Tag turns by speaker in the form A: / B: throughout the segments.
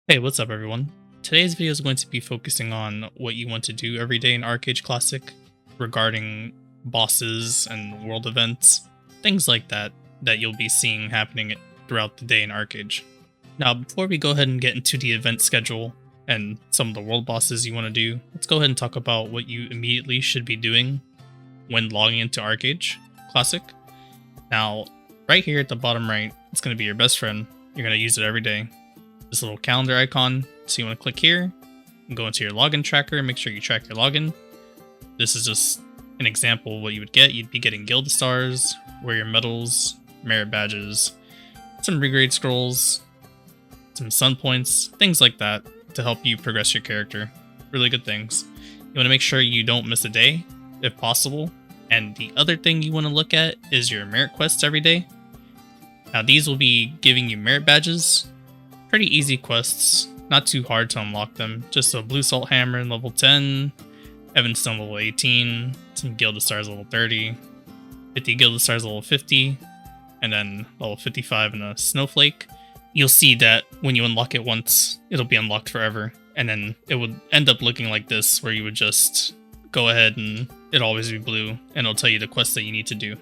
A: Hey, what's up everyone? Today's video is going to be focusing on what you want to do every day in Archeage Classic regarding bosses and world events, things like that you'll be seeing happening throughout the day in Archeage. Now, before we go ahead and get into the event schedule and some of the world bosses you want to do, let's go ahead and talk about what you immediately should be doing when logging into Archeage Classic. Now, right here at the bottom right, it's going to be your best friend. You're going to use it every day. This little calendar icon. So you want to click here and go into your login tracker and make sure you track your login. This is just an example of what you would get. You'd be getting guild stars, wear your medals, merit badges, some regrade scrolls, some sun points, things like that to help you progress your character. Really good things. You want to make sure you don't miss a day if possible. And the other thing you want to look at is your merit quests every day. Now these will be giving you merit badges. Pretty easy quests, not too hard to unlock them. Just a blue salt hammer in level 10, Evanstone level 18, some Gilded Stars level 30, 50 Gilded Stars level 50, and then level 55 in a snowflake. You'll see that when you unlock it once, it'll be unlocked forever, and then it would end up looking like this, where you would just go ahead and it'll always be blue, and it'll tell you the quests that you need to do.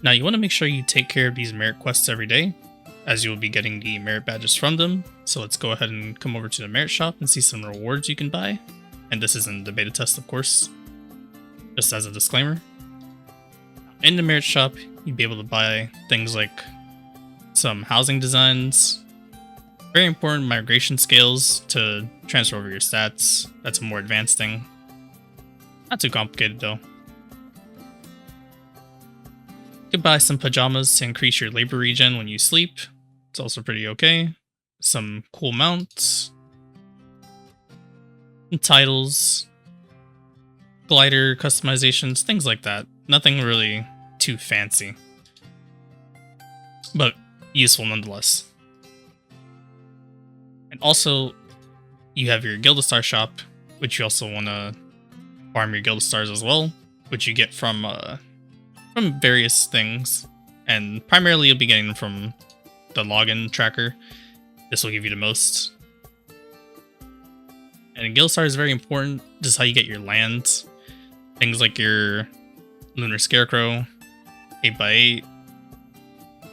A: Now you want to make sure you take care of these merit quests every day, as you will be getting the merit badges from them. So let's go ahead and come over to the merit shop and see some rewards you can buy. And this isn't the beta test, of course, just as a disclaimer. In the merit shop, you'd be able to buy things like some housing designs, very important migration scales to transfer over your stats. That's a more advanced thing. Not too complicated though. You could buy some pajamas to increase your labor regen when you sleep. It's also pretty okay. Some cool mounts, and titles, glider customizations, things like that. Nothing really too fancy, but useful nonetheless. And also, you have your Gilded Star shop, which you also want to farm your Gilded Stars as well, which you get from various things, and primarily you'll be getting them from the login tracker. This will give you the most. And Guild Star is very important. This is how you get your lands. Things like your Lunar Scarecrow, 8x8. I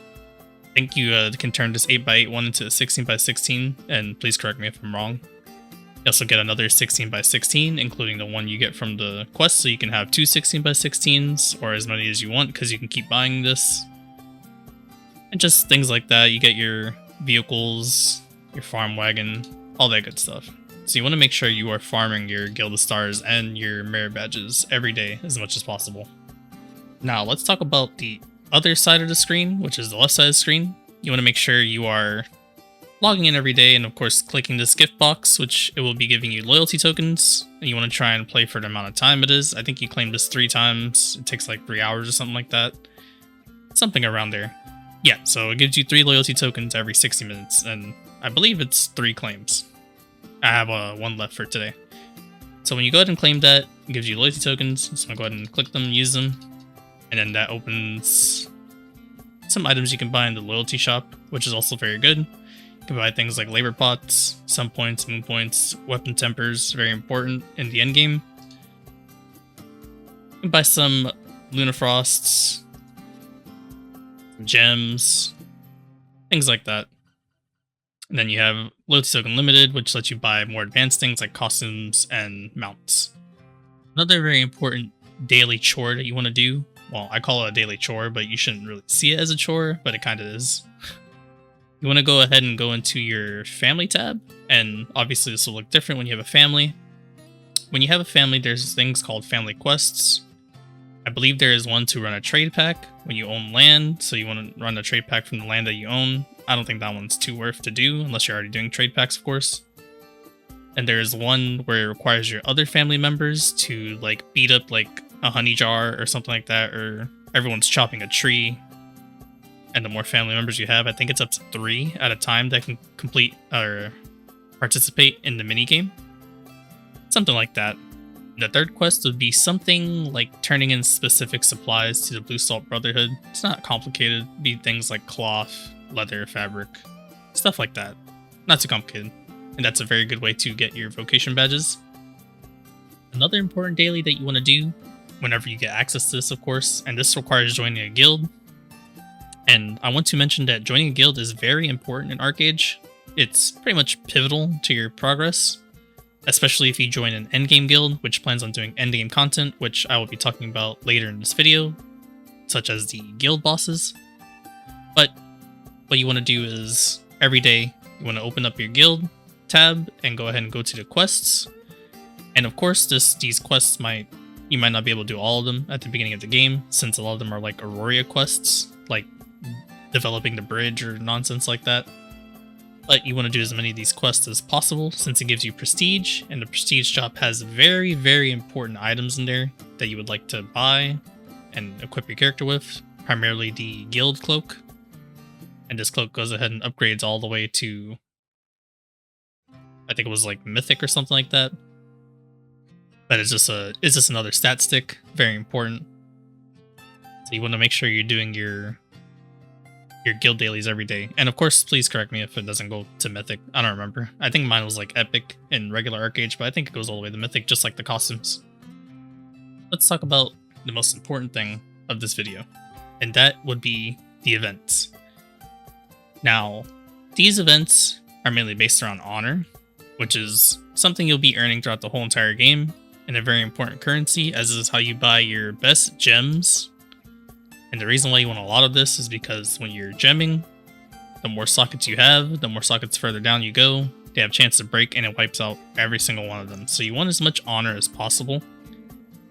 A: think you can turn this 8x8 one into a 16x16, and please correct me if I'm wrong. You also get another 16x16, including the one you get from the quest, so you can have two 16x16s, or as many as you want, because you can keep buying this. And just things like that. You get your vehicles, your farm wagon, all that good stuff. So you want to make sure you are farming your Gilded Stars and your merit badges every day as much as possible. Now let's talk about the other side of the screen, which is the left side of the screen. You want to make sure you are logging in every day and of course clicking this gift box, which it will be giving you loyalty tokens, and you want to try and play for the amount of time it is. I think you claimed this 3 times. It takes like 3 hours or something like that. Something around there. Yeah, so it gives you 3 loyalty tokens every 60 minutes, and I believe it's 3 claims. I have one left for today. So when you go ahead and claim that, it gives you loyalty tokens. So I'm gonna go ahead and click them, use them, and then that opens some items you can buy in the loyalty shop, which is also very good. You can buy things like labor pots, sun points, moon points, weapon tempers, very important in the end game. You can buy some Lunafrosts, gems, things like that. And then you have Loyalty Token Limited, which lets you buy more advanced things like costumes and mounts. Another very important daily chore that you want to do, well, I call it a daily chore, but you shouldn't really see it as a chore, but it kind of is. You want to go ahead and go into your family tab, and obviously this will look different when you have a family. When you have a family, there's things called family quests. I believe there is one to run a trade pack when you own land, so you want to run a trade pack from the land that you own. I don't think that one's too worth to do, unless you're already doing trade packs, of course. And there is one where it requires your other family members to like beat up like a honey jar or something like that, or everyone's chopping a tree. And the more family members you have, I think it's up to 3 at a time that can complete or participate in the minigame. Something like that. The third quest would be something like turning in specific supplies to the Blue Salt Brotherhood. It's not complicated. It'd be things like cloth, leather, fabric, stuff like that. Not too complicated. and that's a very good way to get your vocation badges. Another important daily that you want to do whenever you get access to this, of course, and this requires joining a guild. And I want to mention that joining a guild is very important in Archeage. It's pretty much pivotal to your progress, especially if you join an endgame guild, which plans on doing endgame content, which I will be talking about later in this video, such as the guild bosses. But what you want to do is every day you want to open up your guild tab and go ahead and go to the quests. And of course, these quests you might not be able to do all of them at the beginning of the game, since a lot of them are like Aurora quests, like developing the bridge or nonsense like that. But you want to do as many of these quests as possible, since it gives you prestige, and the prestige shop has very, very important items in there that you would like to buy and equip your character with, primarily the guild cloak. And this cloak goes ahead and upgrades all the way to, I think it was like mythic or something like that. But it's just another stat stick, very important. So you want to make sure you're doing your guild dailies every day. And of course, please correct me if it doesn't go to mythic. I don't remember. I think mine was like epic in regular Archeage, but I think it goes all the way to mythic, just like the costumes. Let's talk about the most important thing of this video, and that would be the events. Now, these events are mainly based around honor, which is something you'll be earning throughout the whole entire game, and a very important currency, as is how you buy your best gems. And the reason why you want a lot of this is because when you're gemming, the more sockets you have, the more sockets further down you go, they have a chance to break, and it wipes out every single one of them. So you want as much honor as possible.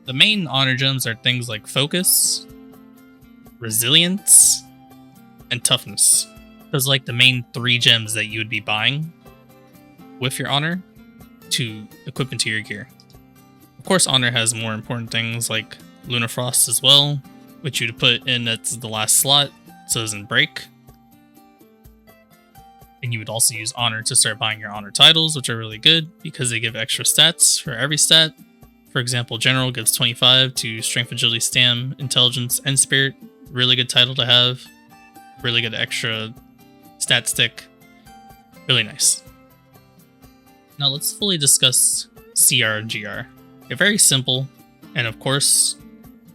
A: The main honor gems are things like focus, resilience, and toughness. Those are like the main 3 gems that you would be buying with your honor to equip into your gear. Of course, honor has more important things like Lunafrost as well, which you'd put in at the last slot so it doesn't break. And you would also use honor to start buying your honor titles, which are really good because they give extra stats for every stat. For example, General gives 25 to Strength, Agility, Stam, Intelligence, and Spirit. Really good title to have. Really good extra stat stick. Really nice. Now let's fully discuss CR and GR. They're very simple, and of course,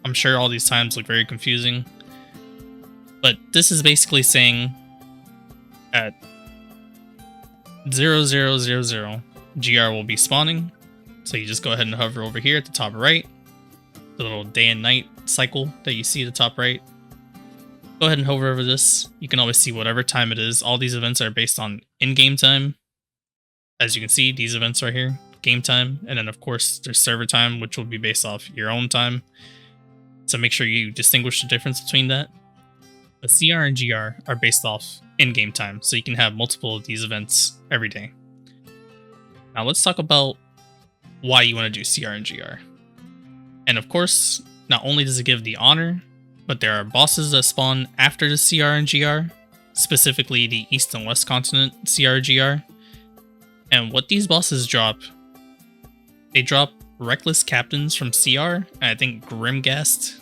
A: I'm sure all these times look very confusing, but this is basically saying at 0000 GR will be spawning. So you just go ahead and hover over here at the top right, the little day and night cycle that you see at the top right. Go ahead and hover over this. You can always see whatever time it is. All these events are based on in-game time. As you can see, these events right here, game time, and then of course there's server time, which will be based off your own time. So make sure you distinguish the difference between that. But CR and GR are based off in-game time, so you can have multiple of these events every day. Now let's talk about why you want to do CR and GR. And of course, not only does it give the honor, but there are bosses that spawn after the CR and GR, specifically the East and West Continent CR GR. And what these bosses drop, they drop Reckless Captains from CR, and I think Grimghast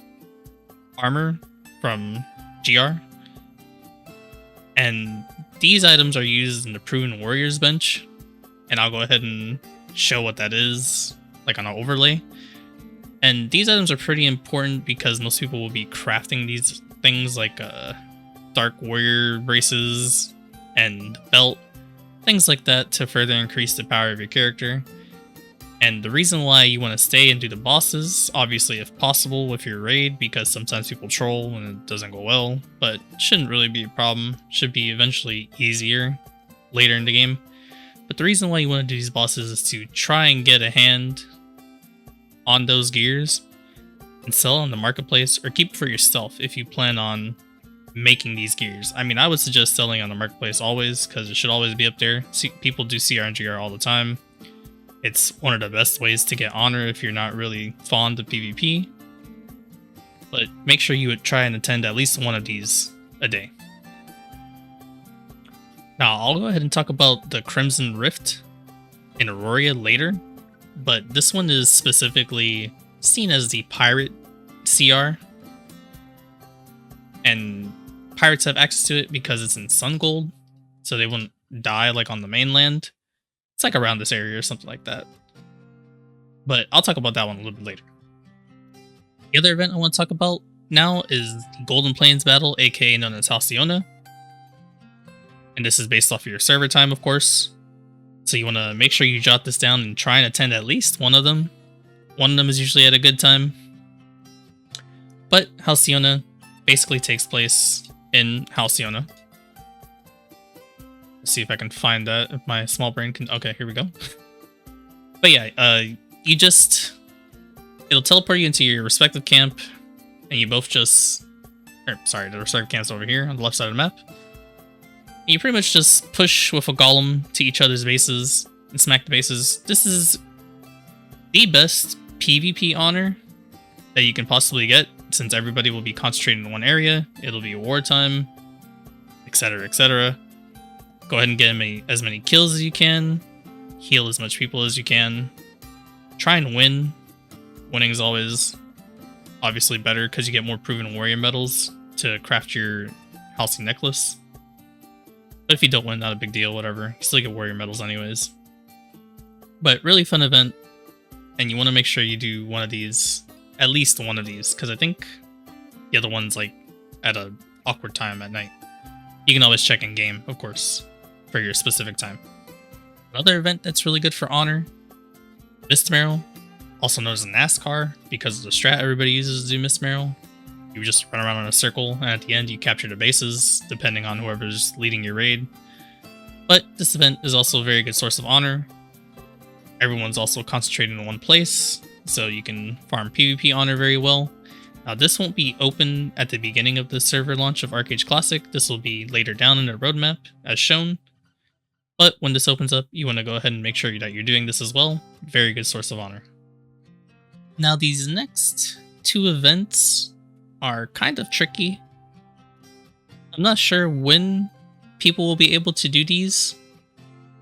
A: armor from GR. And these items are used in the Proven Warriors bench, and I'll go ahead and show what that is, like on an overlay. And these items are pretty important because most people will be crafting these things like Dark Warrior braces and belt, things like that to further increase the power of your character. And the reason why you want to stay and do the bosses, obviously if possible with your raid, because sometimes people troll and it doesn't go well, but it shouldn't really be a problem. Should be eventually easier later in the game. But the reason why you want to do these bosses is to try and get a hand on those gears and sell on the marketplace, or keep for yourself if you plan on making these gears. I mean, I would suggest selling on the marketplace always, because it should always be up there. See, people do CR and GR all the time. It's one of the best ways to get honor if you're not really fond of PvP. But make sure you would try and attend at least one of these a day. Now, I'll go ahead and talk about the Crimson Rift in Aurora later, but this one is specifically seen as the Pirate CR. And pirates have access to it because it's in Sun Gold, so they wouldn't die like on the mainland. It's like around this area or something like that. But I'll talk about that one a little bit later. The other event I want to talk about now is the Golden Plains Battle, aka known as Halcyona. And this is based off of your server time, of course. So you want to make sure you jot this down and try and attend at least one of them. One of them is usually at a good time. But Halcyona basically takes place in Halcyona. Let's see if I can find that, if my small brain can... Okay, here we go. But yeah, you just... It'll teleport you into your respective camp, and you both just... sorry, the respective camp's over here on the left side of the map. And you pretty much just push with a golem to each other's bases and smack the bases. This is the best PvP honor that you can possibly get, since everybody will be concentrated in one area. It'll be wartime, etc., etc. Go ahead and get as many kills as you can. Heal as much people as you can. Try and win. Winning is always obviously better because you get more proven warrior medals to craft your Halcyon necklace. But if you don't win, not a big deal, whatever. You still get warrior medals anyways. But really fun event. And you want to make sure you do one of these, at least one of these, because I think the other one's like at a awkward time at night. You can always check in game, of course, for your specific time. Another event that's really good for honor, Mistmeral, also known as NASCAR, because of the strat everybody uses to do Mistmeral. You just run around in a circle, and at the end you capture the bases, depending on whoever's leading your raid. But this event is also a very good source of honor. Everyone's also concentrated in one place, so you can farm PvP honor very well. Now this won't be open at the beginning of the server launch of Archeage Classic. This will be later down in the roadmap, as shown. But when this opens up, you want to go ahead and make sure that you're doing this as well. Very good source of honor. Now these next two events are kind of tricky. I'm not sure when people will be able to do these,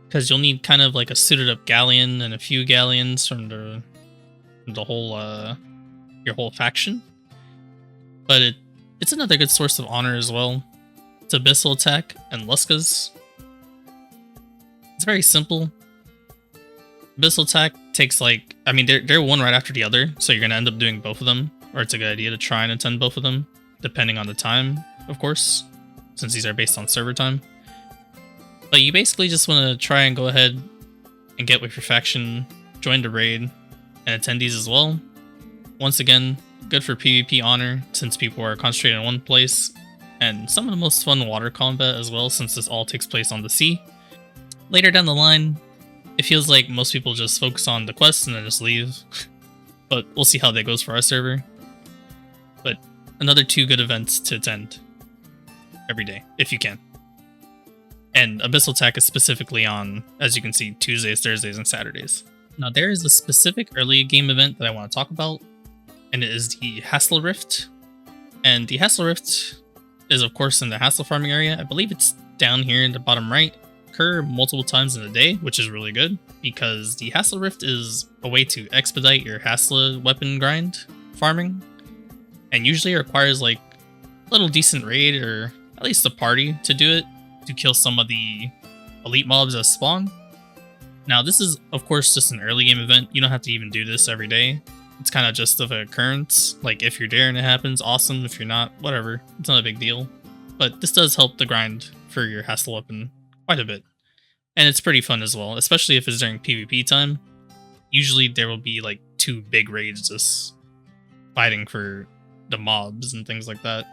A: because you'll need kind of like a suited up galleon and a few galleons from the whole your whole faction. But it's another good source of honor as well. It's Abyssal Attack and Luskas. It's very simple. Abyssal Attack takes like, I mean, they're one right after the other, so you're gonna end up doing both of them, or it's a good idea to try and attend both of them, depending on the time, of course, since these are based on server time. But you basically just want to try and go ahead and get with your faction, join the raid, and attend these as well. Once again, good for PvP honor, since people are concentrated in one place, and some of the most fun water combat as well, since this all takes place on the sea. Later down the line, it feels like most people just focus on the quests and then just leave. But we'll see how that goes for our server. But another two good events to attend every day, if you can. And Abyssal Attack is specifically on, as you can see, Tuesdays, Thursdays, and Saturdays. Now there is a specific early game event that I want to talk about, and it is the Hassle Rift. And the Hassle Rift is of course in the Hassle farming area. I believe it's down here in the bottom right. Occur multiple times in a day, which is really good, because the Hassle Rift is a way to expedite your Hassle weapon grind farming, and usually requires like a little decent raid, or at least a party to do it, to kill some of the elite mobs that spawn. Now this is of course just an early game event. You don't have to even do this every day. It's kind of just of an occurrence. Like if you're there and it happens, awesome. If you're not, whatever. It's not a big deal. But this does help the grind for your Hassle weapon quite a bit. And it's pretty fun as well, especially if it's during PvP time. Usually there will be like two big raids just fighting for the mobs and things like that.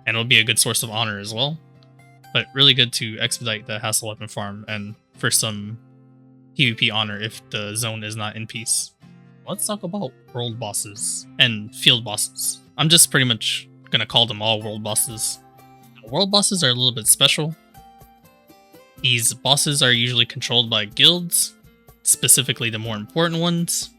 A: And it'll be a good source of honor as well. But really good to expedite the Hassle weapon farm and for some PvP honor if the zone is not in peace. Let's talk about world bosses and field bosses. I'm just pretty much gonna call them all world bosses. World bosses are a little bit special. These bosses are usually controlled by guilds, specifically the more important ones.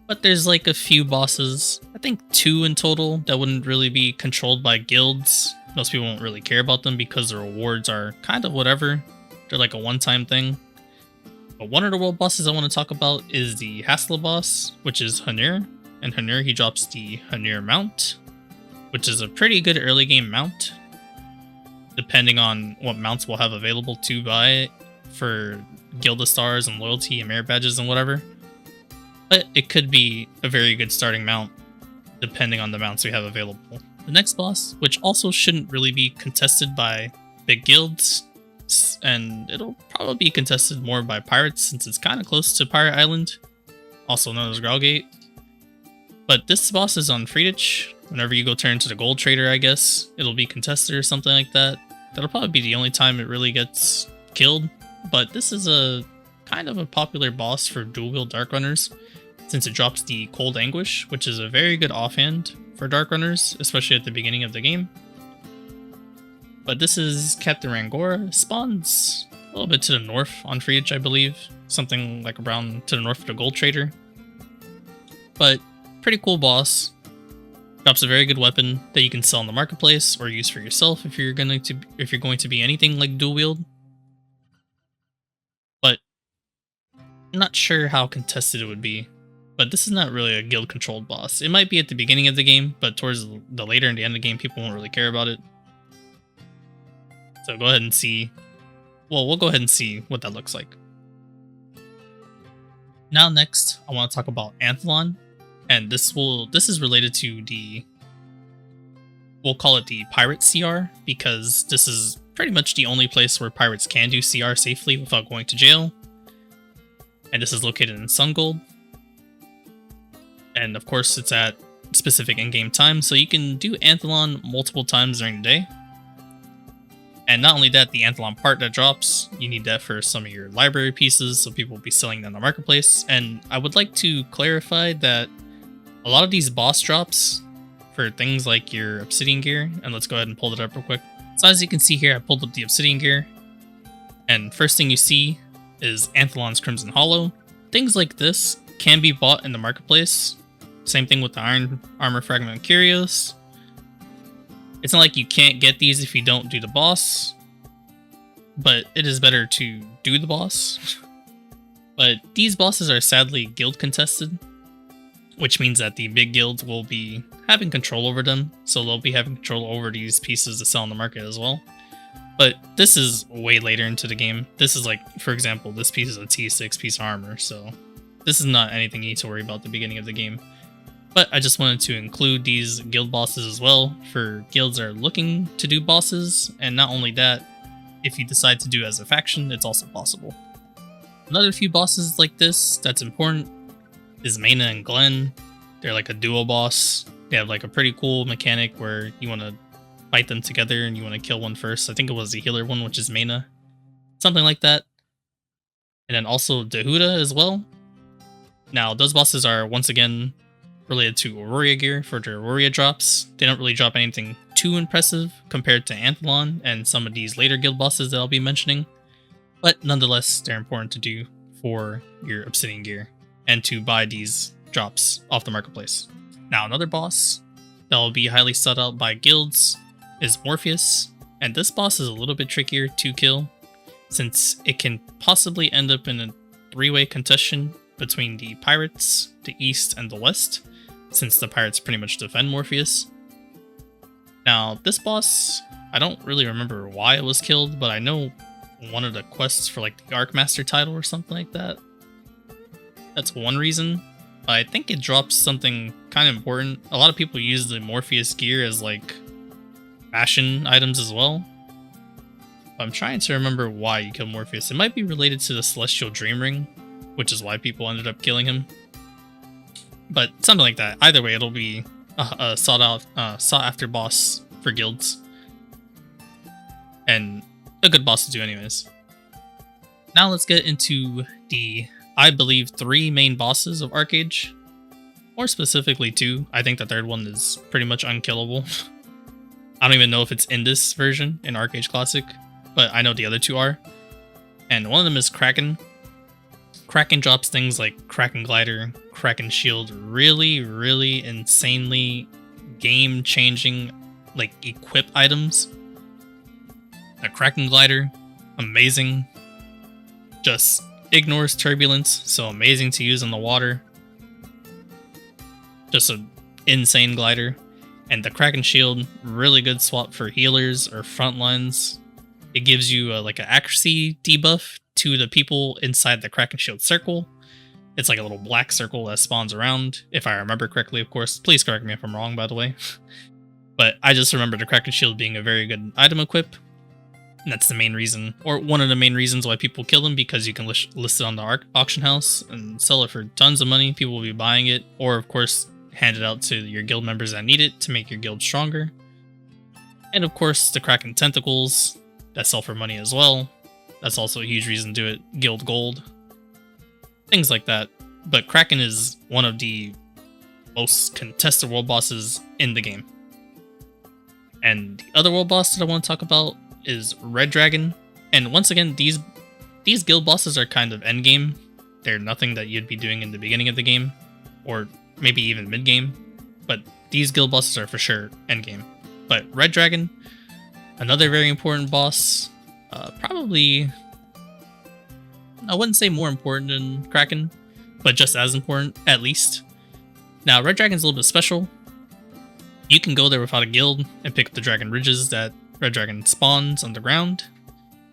A: But there's like a few bosses, I think 2 in total, that wouldn't really be controlled by guilds. Most people won't really care about them because the rewards are kind of whatever. They're like a one-time thing. But one of the world bosses I want to talk about is the Hassle boss, which is Hanur. And Hanur, he drops the Hanur mount, which is a pretty good early game mount, depending on what mounts we'll have available to buy for Gilda stars and loyalty and merit badges and whatever. But it could be a very good starting mount, depending on the mounts we have available. The next boss, which also shouldn't really be contested by big guilds, and it'll probably be contested more by pirates since it's kind of close to Pirate Island, also known as Growlgate. But this boss is on Friedich. Whenever you go turn to the gold trader, I guess, it'll be contested or something like that. That'll probably be the only time it really gets killed. But this is a kind of a popular boss for dual wield Dark Runners, since it drops the Cold Anguish, which is a very good offhand for Dark Runners, especially at the beginning of the game. But this is Captain Rangora, spawns a little bit to the north on Friedich, I believe. Something like around to the north of the Gold Trader. But pretty cool boss. Drops a very good weapon that you can sell in the marketplace or use for yourself if you're going to be anything like dual wield. But I'm not sure how contested it would be. But this is not really a guild controlled boss. It might be at the beginning of the game, but towards the later and the end of the game, people won't really care about it. So go ahead and see. Well, we'll go ahead and see what that looks like. Now next, I want to talk about Anthelon, and this is related to we'll call it the Pirate CR, because this is pretty much the only place where pirates can do CR safely without going to jail. And this is located in Sungold. And of course, it's at specific in-game times, so you can do Anthelon multiple times during the day. And not only that, the Anthelon part that drops, you need that for some of your library pieces, so people will be selling them in the marketplace. And I would like to clarify that a lot of these boss drops for things like your Obsidian gear, and let's go ahead and pull it up real quick. So as you can see here, I pulled up the Obsidian gear, and first thing you see is Anthelon's Crimson Hollow. Things like this can be bought in the marketplace. Same thing with the Iron Armor Fragment of Kyrios. It's not like you can't get these if you don't do the boss, but it is better to do the boss. But these bosses are sadly guild contested, which means that the big guilds will be having control over them, so they'll be having control over these pieces to sell on the market as well. But this is way later into the game. This is like, for example, this piece is a T6 piece of armor, so this is not anything you need to worry about at the beginning of the game. But I just wanted to include these guild bosses as well for guilds that are looking to do bosses, and not only that, if you decide to do it as a faction, it's also possible. Another few bosses like this that's important is Maena and Glenn. They're like a duo boss. They have like a pretty cool mechanic where you want to fight them together and you want to kill one first. I think it was the healer one, which is Maena. Something like that. And then also Dehuda as well. Now, those bosses are once again related to Aurora gear for their Aurora drops. They don't really drop anything too impressive compared to Anthelon and some of these later guild bosses that I'll be mentioning, but nonetheless, they're important to do for your Obsidian gear and to buy these drops off the marketplace. Now, another boss that will be highly sought out by guilds is Morpheus, and this boss is a little bit trickier to kill since it can possibly end up in a three-way contention between the pirates, the east, and the west, since the pirates pretty much defend Morpheus. Now, this boss, I don't really remember why it was killed, but I know one of the quests for like the Archmaster title or something like that. That's one reason. I think it drops something kind of important. A lot of people use the Morpheus gear as like fashion items as well. I'm trying to remember why you kill Morpheus. It might be related to the Celestial Dream Ring, which is why people ended up killing him. But something like that. Either way, it'll be a sought after boss for guilds. And a good boss to do anyways. Now let's get into the, I believe, 3 main bosses of Archeage. More specifically 2. I think the third one is pretty much unkillable. I don't even know if it's in this version, in Archeage Classic, but I know the other 2 are. And one of them is Kraken. Kraken drops things like Kraken Glider, Kraken Shield, really insanely game-changing like equip items. The Kraken Glider, amazing. Just ignores turbulence, so amazing to use on the water. Just an insane glider. And the Kraken Shield, really good swap for healers or front lines. It gives you like an accuracy debuff to the people inside the Kraken Shield circle. It's like a little black circle that spawns around, if I remember correctly, of course. Please correct me if I'm wrong, by the way. But I just remember the Kraken Shield being a very good item equip. And that's the main reason, or one of the main reasons why people kill them, because you can list it on the auction house and sell it for tons of money. People will be buying it, or of course, hand it out to your guild members that need it to make your guild stronger. And of course, the Kraken Tentacles that sell for money as well. That's also a huge reason to do it. Guild Gold. Things like that. But Kraken is one of the most contested world bosses in the game. And the other world boss that I want to talk about is Red Dragon. And once again, these guild bosses are kind of endgame. They're nothing that you'd be doing in the beginning of the game, or maybe even mid-game. But these guild bosses are for sure endgame. But Red Dragon, another very important boss. Probably, I wouldn't say more important than Kraken, but just as important, at least. Now, Red Dragon's a little bit special. You can go there without a guild and pick up the Dragon Ridges that Red Dragon spawns underground.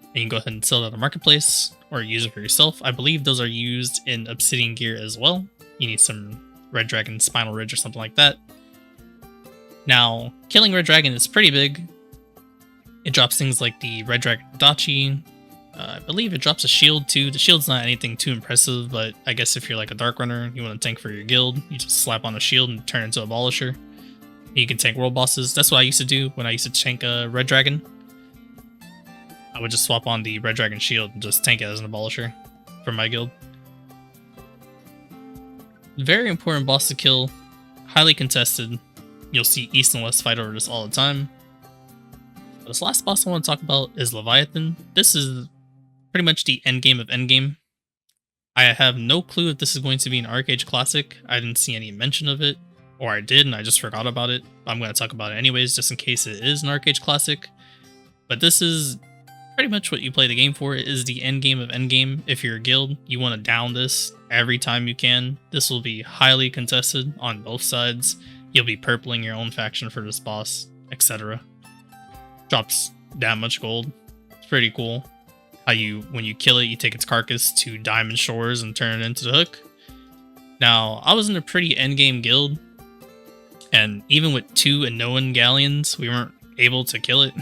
A: And you can go ahead and sell it at the marketplace, or use it for yourself. I believe those are used in Obsidian gear as well. You need some Red Dragon Spinal Ridge or something like that. Now, killing Red Dragon is pretty big. It drops things like the Red Dragon Dachi. I believe it drops a shield too. The shield's not anything too impressive, but I guess if you're like a Dark Runner, you want to tank for your guild, you just slap on a shield and turn into a Abolisher. You can tank world bosses. That's what I used to do when I used to tank a Red Dragon. I would just swap on the Red Dragon shield and just tank it as an Abolisher for my guild. Very important boss to kill. Highly contested. You'll see East and West fight over this all the time. But this last boss I want to talk about is Leviathan. This is pretty much the endgame of endgame. I have no clue if this is going to be an Archeage Classic. I didn't see any mention of it. Or I did and I just forgot about it. I'm going to talk about it anyways, just in case it is an Archeage Classic. But this is pretty much what you play the game for. It is the endgame of endgame. If you're a guild, you want to down this every time you can. This will be highly contested on both sides. You'll be purpling your own faction for this boss, etc. Drops that much gold. It's pretty cool. How when you kill it, you take its carcass to Diamond Shores and turn it into the hook. Now, I was in a pretty endgame guild, and even with 2 Anoan Galleons, we weren't able to kill it.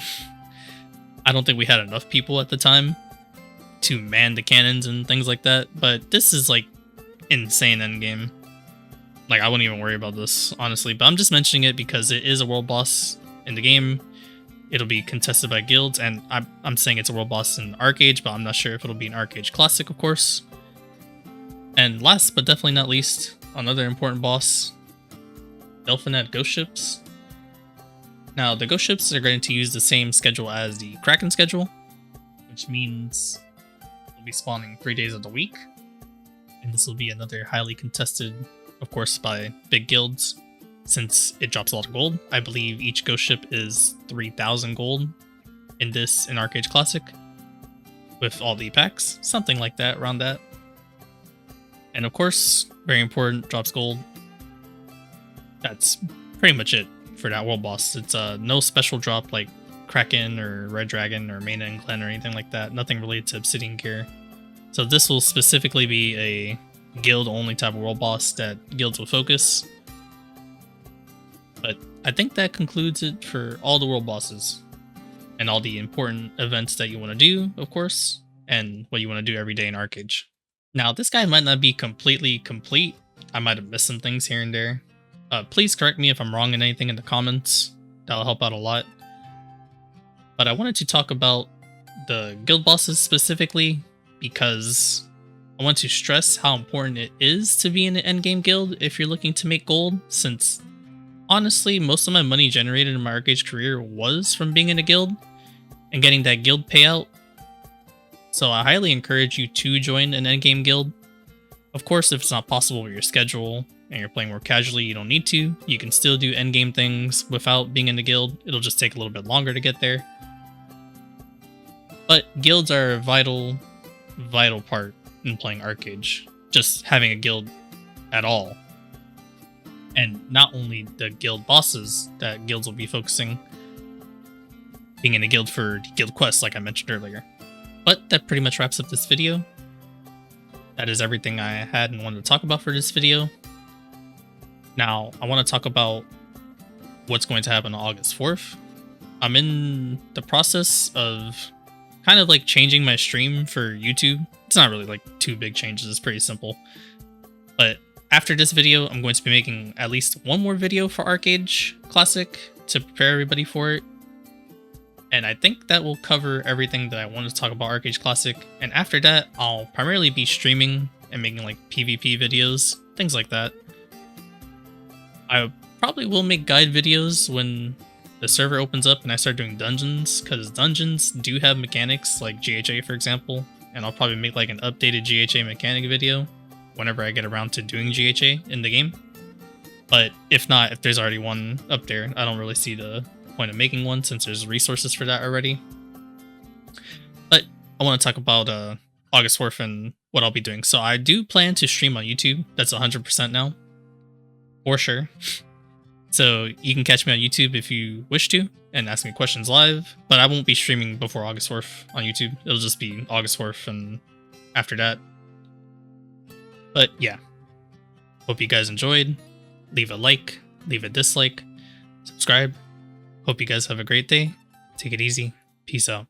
A: I don't think we had enough people at the time to man the cannons and things like that, but this is like insane endgame. Like, I wouldn't even worry about this, honestly, but I'm just mentioning it because it is a world boss in the game. It'll be contested by guilds, and I'm saying it's a world boss in Archeage, but I'm not sure if it'll be an Archeage Classic, of course. And last but definitely not least, another important boss, Delphinet Ghost Ships. Now, the Ghost Ships are going to use the same schedule as the Kraken schedule, which means they'll be spawning 3 days of the week. And this will be another highly contested, of course, by big guilds, since it drops a lot of gold. I believe each Ghost Ship is 3,000 gold in Archeage Classic, with all the packs, something like that, around that. And of course, very important, drops gold. That's pretty much it for that world boss. It's no special drop like Kraken or Red Dragon or Main and Glen or anything like that. Nothing related to Obsidian gear. So this will specifically be a guild only type of world boss that guilds will focus. But I think that concludes it for all the world bosses and all the important events that you want to do, of course, and what you want to do every day in Archeage. Now, this guy might not be completely complete. I might have missed some things here and there. Please correct me if I'm wrong in anything in the comments. That'll help out a lot. But I wanted to talk about the guild bosses specifically because I want to stress how important it is to be in an endgame guild if you're looking to make gold, since honestly, most of my money generated in my Archeage career was from being in a guild and getting that guild payout. So I highly encourage you to join an endgame guild. Of course, if it's not possible with your schedule and you're playing more casually, you don't need to. You can still do endgame things without being in the guild. It'll just take a little bit longer to get there. But guilds are a vital part in playing Archeage. Just having a guild at all. And not only the guild bosses that guilds will be focusing, being in a guild for the guild quests like I mentioned earlier. But that pretty much wraps up this video. That is everything I had and wanted to talk about for this video. Now, I want to talk about what's going to happen on August 4th. I'm in the process of kind of like changing my stream for YouTube. It's not really like too big changes, it's pretty simple. But after this video, I'm going to be making at least one more video for Archeage Classic to prepare everybody for it. And I think that will cover everything that I wanted to talk about Archeage Classic. And after that, I'll primarily be streaming and making like PvP videos, things like that. I probably will make guide videos when the server opens up and I start doing dungeons, because dungeons do have mechanics like GHA, for example. And I'll probably make like an updated GHA mechanic video whenever I get around to doing GHA in the game. But if not, if there's already one up there, I don't really see the point of making one since there's resources for that already. But I want to talk about August 4th and what I'll be doing. So I do plan to stream on YouTube. That's 100% now. For sure. So you can catch me on YouTube if you wish to and ask me questions live. But I won't be streaming before August 4th on YouTube. It'll just be August 4th and after that. But yeah. Hope you guys enjoyed. Leave a like, leave a dislike, subscribe. Hope you guys have a great day. Take it easy. Peace out.